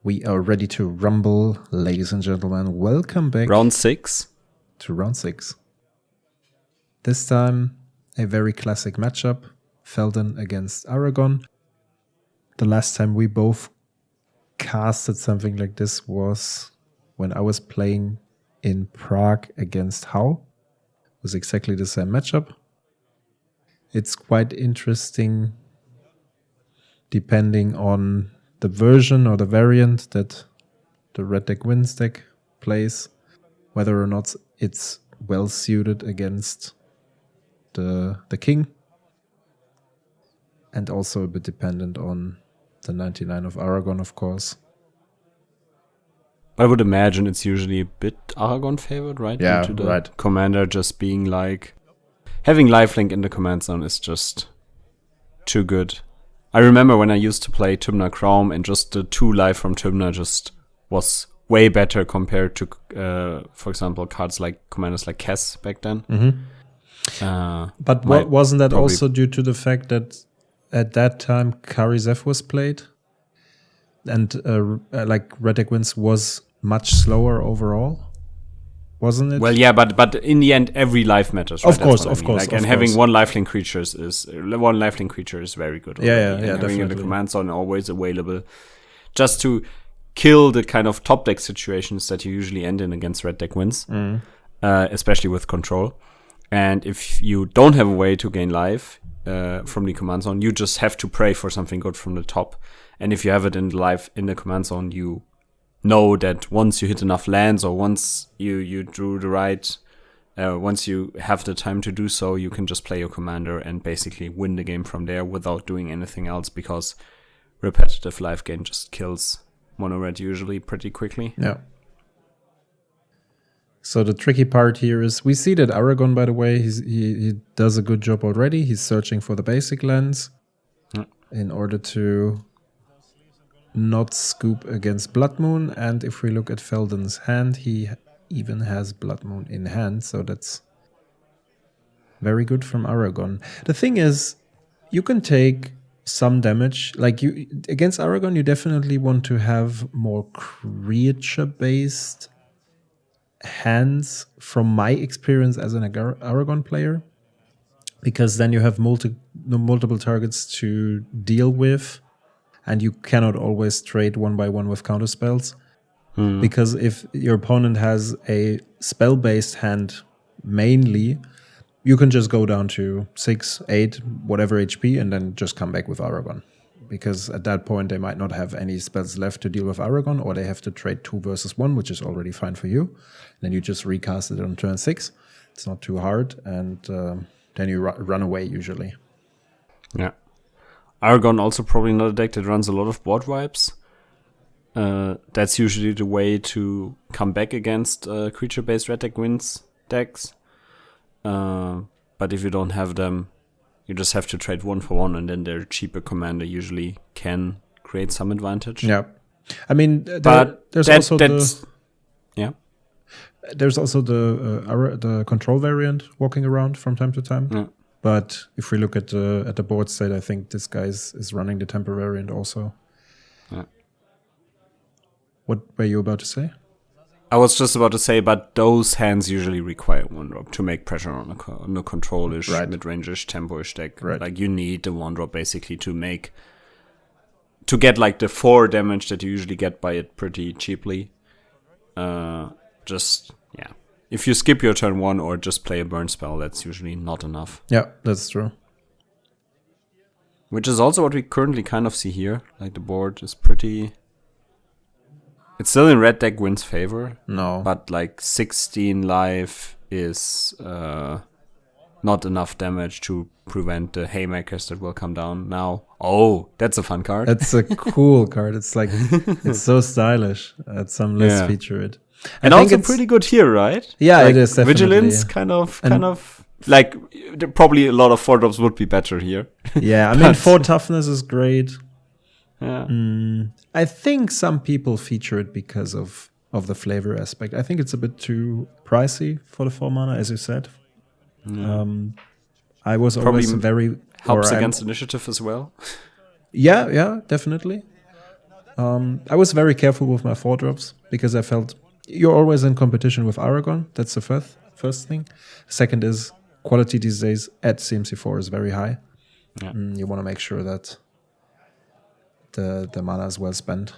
We are ready to rumble, ladies and gentlemen. Welcome back Round 6. to round 6. This time, a very classic matchup, Feldon against Aragorn. The last time we both casted something like this was when I was playing in Prague against Hau. It was exactly the same matchup. It's quite interesting depending on the version or the variant that the Red Deck Wins deck plays, whether or not it's well suited against the king, and also a bit dependent on the 99 of Aragorn, of course. I would imagine it's usually a bit Aragorn favored, right? Yeah, Due to the right. commander just being like, having lifelink in the command zone is just too good. I remember when I used to play Tymna Chrome, and just the 2 life from Tymna just was way better compared to, for example, cards like commanders like Kess back then. Mm-hmm. But wasn't that also due to the fact that at that time Karizev was played, and like Red Deck Wins was much slower overall? Wasn't it? Well, yeah, but in the end, every life matters. Right? Of course. And having one lifelink creature is very good. Yeah, and definitely. Having in the command zone always available, just to kill the kind of top deck situations that you usually end in against Red Deck Wins, especially with control. And if you don't have a way to gain life from the command zone, you just have to pray for something good from the top. And if you have it in the command zone, you know that once you hit enough lands, or once you drew the right, once you have the time to do so, you can just play your commander and basically win the game from there without doing anything else, because repetitive life gain just kills mono red usually pretty quickly. Yeah. So the tricky part here is we see that Aragorn, by the way, he does a good job already. He's searching for the basic lands in order to not scoop against Blood Moon. And if we look at Feldon's hand, he even has Blood Moon in hand. So that's very good from Aragorn. The thing is, you can take some damage. Like against Aragorn, you definitely want to have more creature-based hands, from my experience as an Aragorn player, because then you have multiple targets to deal with, and you cannot always trade 1-by-1 with counter spells. Because if your opponent has a spell-based hand mainly, you can just go down to 6, 8, whatever HP, and then just come back with Aragorn. Because at that point, they might not have any spells left to deal with Aragorn, or they have to trade 2 versus 1, which is already fine for you. Then you just recast it on turn 6. It's not too hard, and then you run away usually. Yeah. Aragorn also probably not a deck that runs a lot of board wipes. That's usually the way to come back against creature-based Red Deck Wins decks. But if you don't have them, you just have to trade 1 for 1, and then their cheaper commander usually can create some advantage. Yeah, I mean, there's also the control variant walking around from time to time. Yeah. But if we look at the board state, I think this guy is running the temper variant also. Yeah. What were you about to say? I was just about to say, but those hands usually require 1-drop to make pressure on a control-ish, mid-range-ish, tempo-ish deck. Right. Like, you need the 1-drop basically to get like the 4 damage that you usually get by it pretty cheaply. If you skip your turn 1 or just play a burn spell, that's usually not enough. Yeah, that's true. Which is also what we currently kind of see here. Like, the board is pretty... It's still in Red Deck Wins' favor. No. But like 16 life is not enough damage to prevent the haymakers that will come down now. Oh, that's a fun card. That's a cool card. It's like, it's so stylish. Some let's feature it. And also pretty good here, right? Yeah, like, it is definitely. Vigilance kind of like, probably a lot of 4-drops would be better here. Yeah, I mean, 4 toughness is great. Yeah. I think some people feature it because of the flavor aspect. I think it's a bit too pricey for the 4 mana, as you said. Yeah. I was probably always helps against initiative as well. Yeah, definitely. I was very careful with my 4-drops because I felt you're always in competition with Aragorn. That's the first thing. Second is quality these days at CMC4 is very high. Yeah. You want to make sure that the mana is well spent.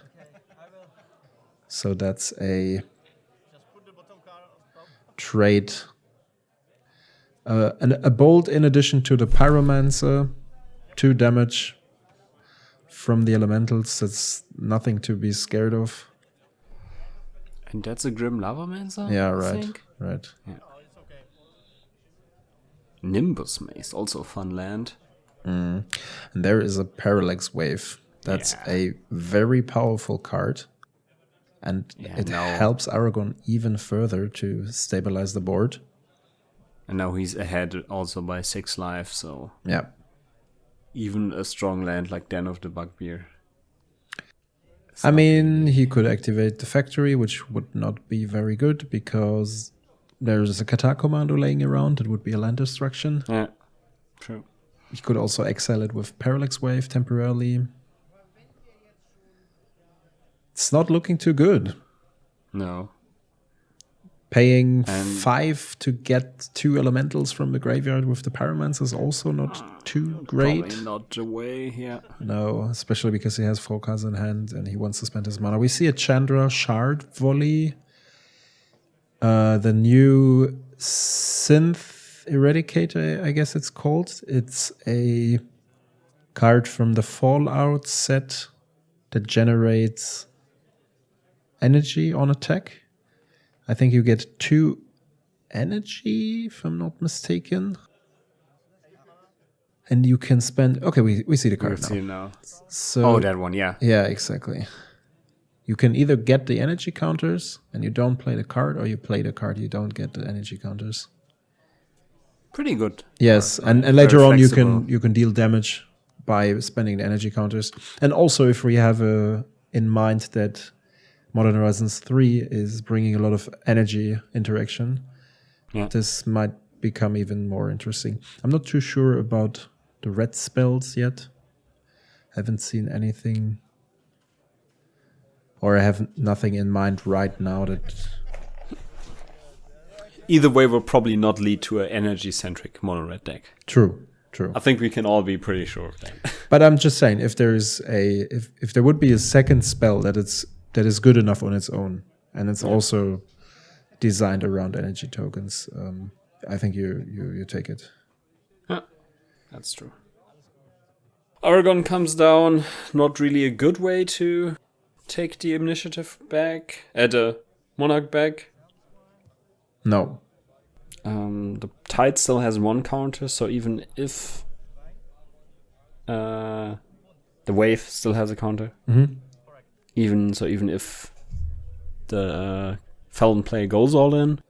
So that's a trade. A bolt in addition to the Pyromancer, 2 damage from the elementals. That's nothing to be scared of. And that's a Grim Lavamancer? Yeah, I right. think? Right. Yeah. Nimbus Maze, also a fun land. And there is a Parallax Wave. That's a very powerful card. And it helps Aragorn even further to stabilize the board. And now he's ahead also by 6 life, so yeah. Even a strong land like Den of the Bugbear. I mean, he could activate the factory, which would not be very good because there's a Kata commando laying around. It would be a land destruction. Yeah, true. He could also exile it with Parallax Wave temporarily. It's not looking too good. No. Paying 5 to get 2 elementals from the graveyard with the Pyromancer is also not too great. Probably not the way, yeah. No, especially because he has 4 cards in hand and he wants to spend his mana. We see a Chandra Shard Volley. The new Synth Eradicator, I guess it's called. It's a card from the Fallout set that generates energy on attack. I think you get 2 energy, if I'm not mistaken. And you can spend... Okay, we see the card now. So, that one, yeah. Yeah, exactly. You can either get the energy counters and you don't play the card, or you play the card, you don't get the energy counters. Pretty good. Yes, and later on you can deal damage by spending the energy counters. And also if we have in mind that Modern Horizons 3 is bringing a lot of energy interaction, this might become even more interesting. I'm not too sure about the red spells yet. Haven't seen anything, or I have nothing in mind right now that... Either way will probably not lead to an energy-centric mono-red deck. True. I think we can all be pretty sure of that. But I'm just saying, if there would be a second spell that is good enough on its own, and it's also designed around energy tokens, I think you take it. Yeah, that's true. Aragorn comes down, not really a good way to take the initiative back, the Monarch back. No. The Tide still has 1 counter, so even if the Wave still has a counter, even if the Feldon player goes all in,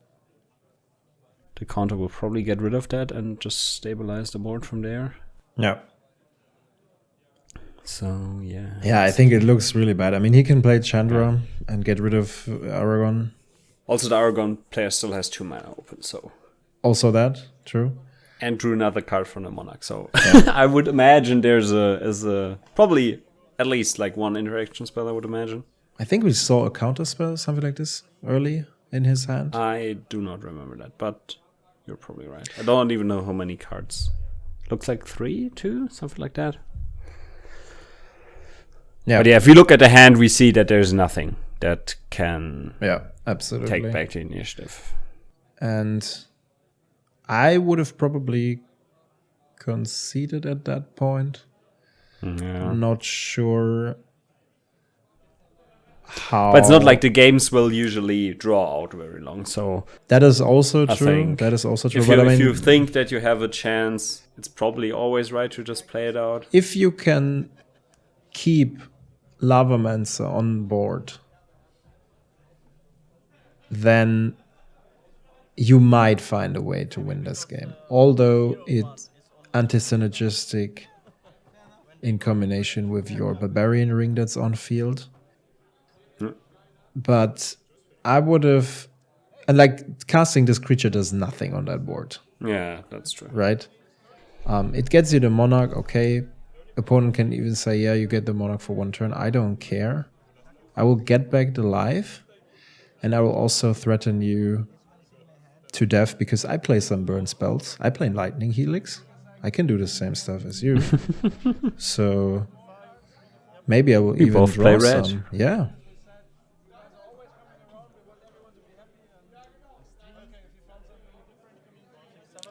the counter will probably get rid of that and just stabilize the board from there. Yeah. So, yeah. Yeah, I think it looks really bad. I mean, he can play Chandra and get rid of Aragorn. Also, the Aragorn player still has 2 mana open, so... Also that, true. And drew another card from the Monarch, so... I would imagine there's probably at least like 1 interaction spell, I would imagine. I think we saw a counter spell, something like this, early in his hand. I do not remember that, but you're probably right. I don't even know how many cards. Looks like 3, 2, something like that. Yeah. But yeah, if we look at the hand, we see that there's nothing that can absolutely take back the initiative. And I would have probably conceded at that point. Yeah. Not sure how. But it's not like the games will usually draw out very long. So that is also true. That is also true. If you think that you have a chance, it's probably always right to just play it out. If you can keep Lavamancer on board, then you might find a way to win this game. Although it's anti-synergistic in combination with your Barbarian Ring that's on field. But I would have... And like, casting this creature does nothing on that board. Yeah, that's true. Right? It gets you the Monarch, okay. Opponent can even say, yeah, you get the Monarch for 1 turn. I don't care. I will get back the life, and I will also threaten you to death because I play some burn spells. I play Lightning Helix. I can do the same stuff as you. So maybe I will We even both draw play red. some. Yeah.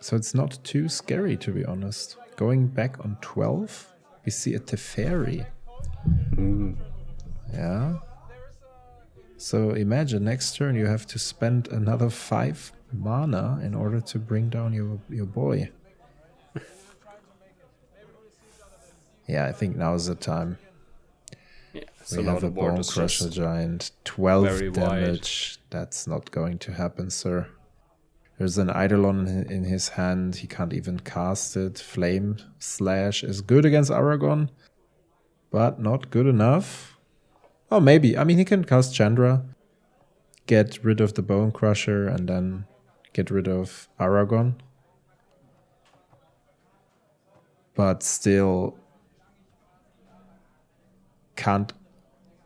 So it's not too scary, to be honest. Going back on 12, we see a Teferi. Yeah. So imagine next turn you have to spend another 5 mana in order to bring down your boy. Yeah, I think now is the time. Yeah, so We now have the a board Bone is Crusher just Giant, 12 very damage. That's not going to happen, sir. There's an Eidolon in his hand. He can't even cast it. Flame Slash is good against Aragorn, but not good enough. Oh, maybe. I mean, he can cast Chandra, get rid of the Bone Crusher, and then get rid of Aragorn. But still can't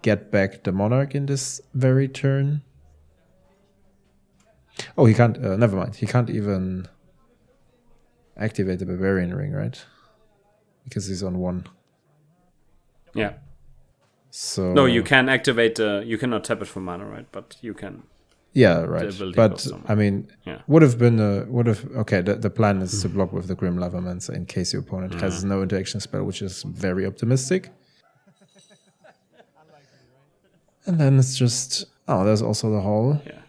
get back the Monarch in this very turn. Oh, he can't. Never mind. He can't even activate the Barbarian Ring, right? Because he's on 1. yeah. So No, you can activate you cannot tap it for mana, right? But you can. yeah, right. ability But goes somewhere. I mean, Yeah. would have okay. The plan is to block with the Grim Lavamancer in case your opponent has no interaction spell, which is very optimistic. And then it's just there's also the Hall. Yeah.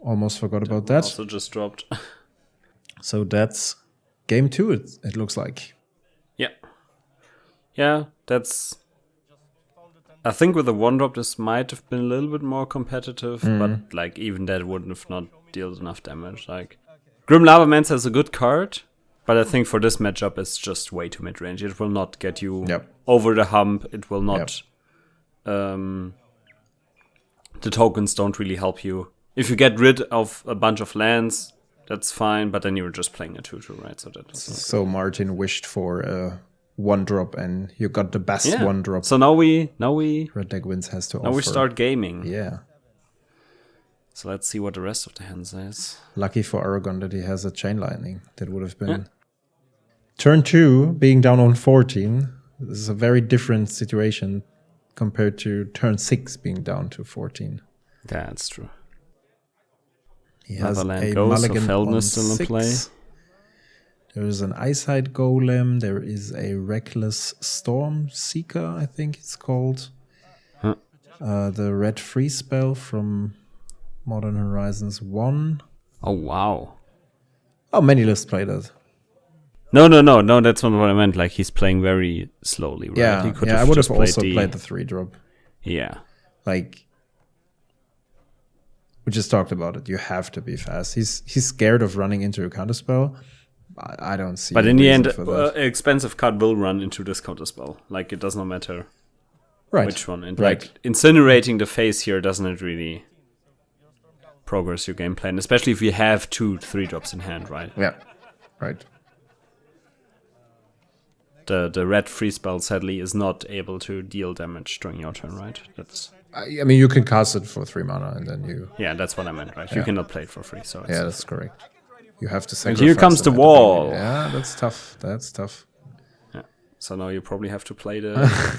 Almost forgot about that. Also just dropped. So that's game 2. It looks like. Yeah. Yeah, that's. I think with the 1-drop, this might have been a little bit more competitive, but like even that wouldn't have not dealt enough damage. Like Grim Lavamancer is a good card, but I think for this matchup, it's just way too mid range. It will not get you over the hump. It will not. The tokens don't really help you. If you get rid of a bunch of lands, that's fine, but then you're just playing a 2/2, right? So that. So Martin wished for a 1-drop, and you got the best 1-drop. So now we Red Deck Wins has to offer. now we start gaming. Yeah. So let's see what the rest of the hand says. Lucky for Aragorn that he has a Chain Lightning. That would have been turn 2 being down on 14. This is a very different situation compared to turn 6 being down to 14. That's true. He has Another land a goes, so mulligan Feldon on is still in 6. play. There is an Eyesight Golem. There is a Reckless Storm Seeker, I think it's called. Huh. The red free spell from Modern Horizons 1. Oh, wow. Oh, many lists play that. No, that's not what I meant. Like, he's playing very slowly, right? Yeah, He could I would have just also played the 3-drop. Yeah. Like, we just talked about it. You have to be fast. He's scared of running into a counterspell. I don't see. But in the end, an expensive card will run into this counterspell. Like, it does not matter which one. And like, incinerating the face here doesn't really progress your game plan, especially if you have 2 3-drops in hand, right? Yeah, right. The red free spell sadly is not able to deal damage during your turn, right? That's. I mean, you can cast it for 3 mana, and then you. Yeah, that's what I meant, right? You cannot play it for free, so. Yeah, that's correct. You have to sacrifice. And here comes the wall. Yeah, that's tough. Yeah. So now you probably have to play the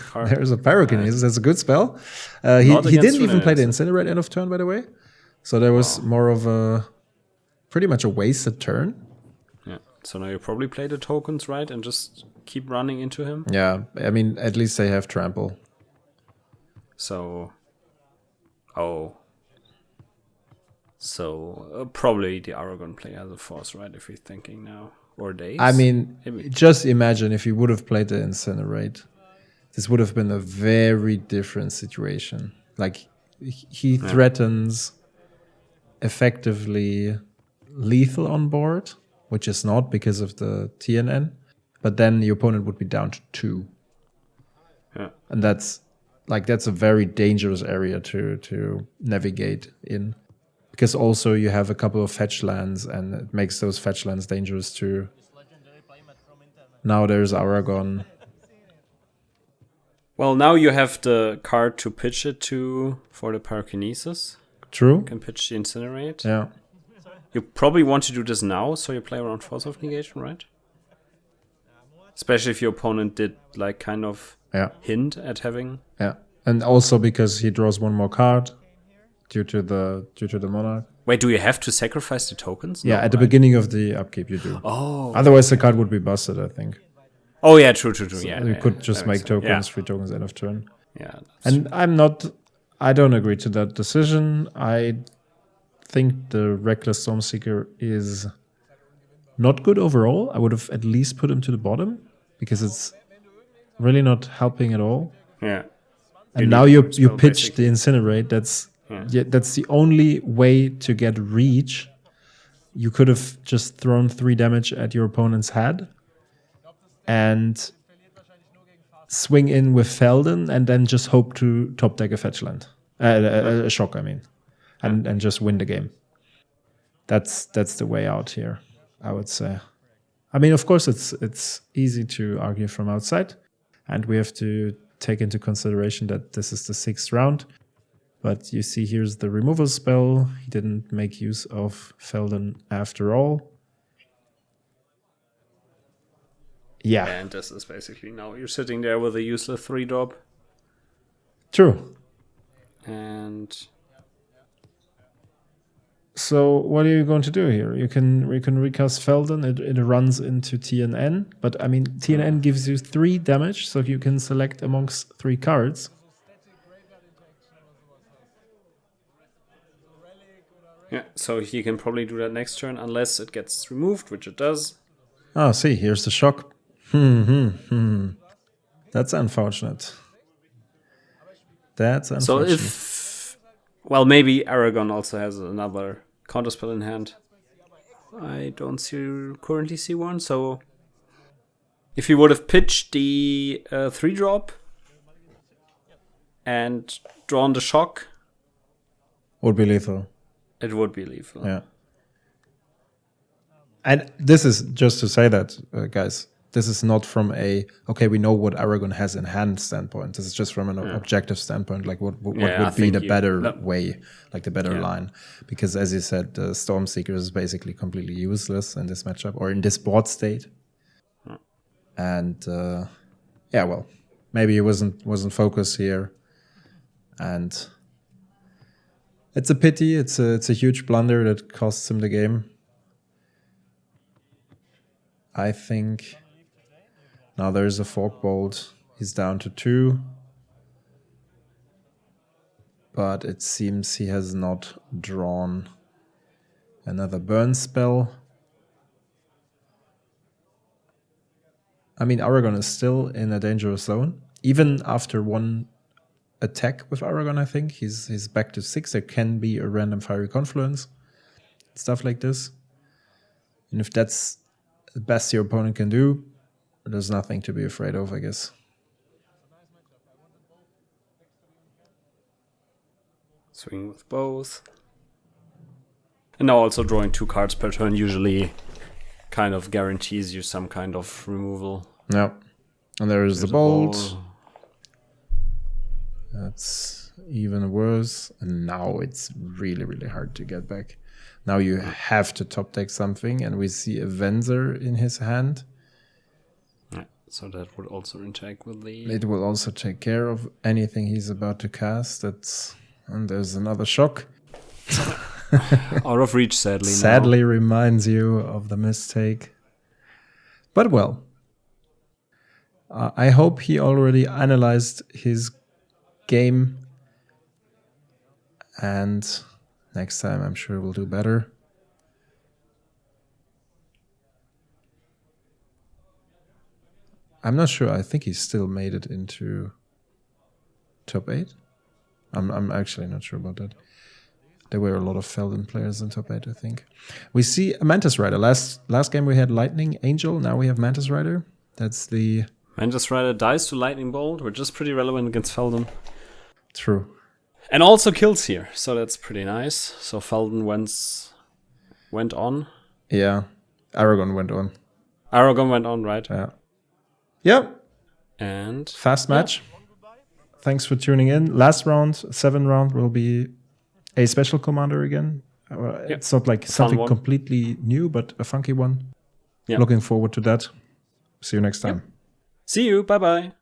card. There's a Pyrokinesis. That's a good spell. He didn't even play the Incinerate end of turn, by the way. So there was more of a pretty much a wasted turn. Yeah. So now you probably play the tokens, right, and just keep running into him. Yeah, I mean, at least they have trample. So, probably the Aragorn play as a force, right? If you're thinking now, or days. I mean, maybe. Just imagine if you would have played the Incinerate, this would have been a very different situation. Like, he threatens effectively lethal on board, which is not because of the TNN, but then your opponent would be down to 2. Yeah. And that's a very dangerous area to navigate in. Because also you have a couple of fetch lands, and it makes those fetch lands dangerous too. Now there's Aragorn. Well, now you have the card to pitch it to for the pyrokinesis. True. You can pitch the incinerate. Yeah. You probably want to do this now, so you play around Force of Negation, right? Especially if your opponent did like kind of hint at having. Yeah, and also because he draws one more card due to the monarch. Wait, do you have to sacrifice the tokens? Yeah, No, at the beginning of the upkeep you do. Oh. Otherwise the card would be busted, I think. Oh yeah, true. So Yeah, you could just make sense. tokens, 3 tokens end of turn. Yeah. And I don't agree to that decision. I think the Reckless Stormseeker is not good overall. I would have at least put him to the bottom because it's really not helping at all. Yeah. And now you pitch the Incinerate. That's the only way to get reach. You could have just thrown 3 damage at your opponent's head and swing in with Feldon and then just hope to top deck a fetch land. A shock, I mean. And just win the game. That's the way out here, I would say. I mean, of course, it's easy to argue from outside, and we have to take into consideration that this is the 6th round. But you see, here's the removal spell. He didn't make use of Feldon after all. Yeah. And this is basically now you're sitting there with a useless 3-drop. True. And so what are you going to do here? You can recast Feldon. It runs into TNN, but I mean TNN gives you 3 damage, so you can select amongst 3 cards. yeah, so he can probably do that next turn unless it gets removed, which it does. Oh, see, here's the shock. That's unfortunate. That's unfortunate. So if, well, maybe Aragorn also has another counterspell in hand. I don't currently see one. So if he would have pitched the 3-drop and drawn the shock, would be lethal. It would be lethal. Yeah. And this is just to say that, guys, this is not from we know what Aragorn has in hand standpoint. This is just from an objective standpoint, like what would be the better way, like the better line. Because as you said, the Stormseeker is basically completely useless in this matchup or in this board state. And well, maybe he wasn't focused here. And it's a pity. It's a huge blunder that costs him the game. I think now there's a Fork Bolt. He's down to 2. But it seems he has not drawn another burn spell. I mean, Aragorn is still in a dangerous zone. Even after one attack with Aragorn, I think, he's back to 6. There can be a random Fiery Confluence. Stuff like this. And if that's the best your opponent can do, there's nothing to be afraid of, I guess. Swing with both. And now also drawing 2 cards per turn usually kind of guarantees you some kind of removal. Yeah. And there's the bolt. That's even worse. And now it's really, really hard to get back. Now you have to top deck something, and we see a Venser in his hand. Yeah, so that would also interact with the... It will also take care of anything he's about to cast. And there's another shock. Out of reach, sadly. Sadly reminds you of the mistake. But well, I hope he already analyzed his game. And next time, I'm sure we'll do better. I'm not sure. I think he still made it into top 8. I'm actually not sure about that. There were a lot of Feldon players in top 8, I think. We see a Mantis Rider. Last game we had Lightning Angel. Now we have Mantis Rider. That's the... Mantis Rider dies to Lightning Bolt, which is pretty relevant against Feldon. True. And also kills here, so that's pretty nice. So Feldon went on. Yeah, Aragorn went on. Aragorn went on, right? Yeah. Yep. And fast match. Thanks for tuning in. Last round, 7th round, will be a special commander again. It's not like something completely new, but a funky one. Yeah. Looking forward to that. See you next time. See you. Bye-bye.